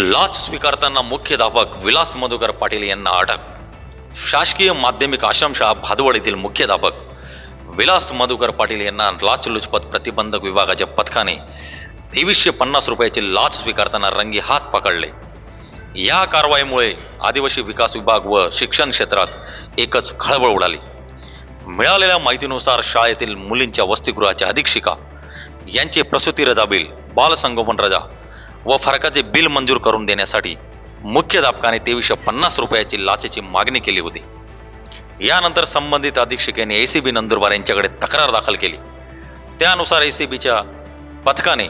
लाच स्वीकारताना मुख्याध्यापक विलास मधुकर पाटील यांना अटक. शासकीय माध्यमिक आश्रमशाळा भादवड येथील मुख्याध्यापक विलास मधुकर पाटील यांना लाचलुचपत प्रतिबंधक विभागाच्या पथकाने 2350 रुपयाची लाच स्वीकारताना रंगी हात पकडले. या कारवाईमुळे आदिवासी विकास विभाग व शिक्षण क्षेत्रात एकच खळबळ उडाली. मिळालेल्या माहितीनुसार शाळेतील मुलींच्या वसतिगृहाच्या अधीक्षिका यांचे प्रसूती रजा बिल, बालसंगोपन रजा व फरकाचे बिल मंजूर करून देण्यासाठी मुख्याध्यापकाने 2350 रुपयाची लाचेची मागणी केली होती. यानंतर संबंधित अधीक्षिकेने एसीबी नंदुरबार यांच्याकडे तक्रार दाखल केली. त्यानुसार एसीबीच्या पथकाने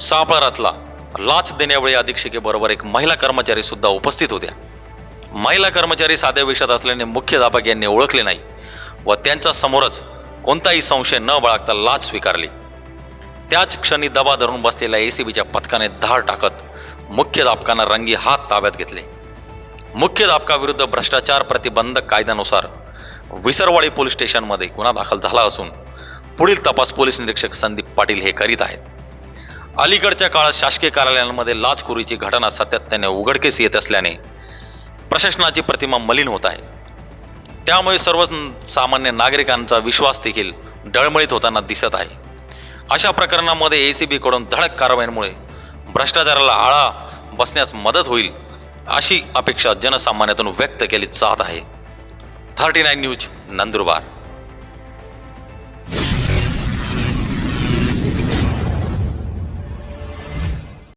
सापळा लाच देण्यावेळी अधीक्षिकेबरोबर एक महिला कर्मचारी सुद्धा उपस्थित होत्या. महिला कर्मचारी साध्या वेशात असल्याने मुख्याध्यापक यांनी ओळखले नाही व त्यांच्या समोरच कोणताही संशय न बाळगता लाच स्वीकारली. त्याच क्षणी दबा धरून बसलेल्या एसीबीच्या पथकाने धाड टाकत मुख्याध्यापकांना रंगी हात ताब्यात घेतले. मुख्याध्यापकाविरुद्ध भ्रष्टाचार प्रतिबंधक कायद्यानुसार विसरवाडी पोलीस स्टेशनमध्ये गुन्हा दाखल झाला असून पुढील तपास पोलीस निरीक्षक संदीप पाटील हे करीत आहेत. अलीकडच्या काळात शासकीय कार्यालयांमध्ये लाचखोरीची घटना सातत्याने उघडकीस येत असल्याने प्रशासनाची प्रतिमा मलिन होत आहे. त्यामुळे सर्वसामान्य नागरिकांचा विश्वास देखील डळमळीत होताना दिसत आहे. अशा प्रकरणांमध्ये एसीबी कडून धडक कारवाईमुळे भ्रष्टाचाराला आळा बसण्यास मदत होईल अशी अपेक्षा जनसामान्यातून व्यक्त केली जात आहे. 39 न्यूज नंदुरबार.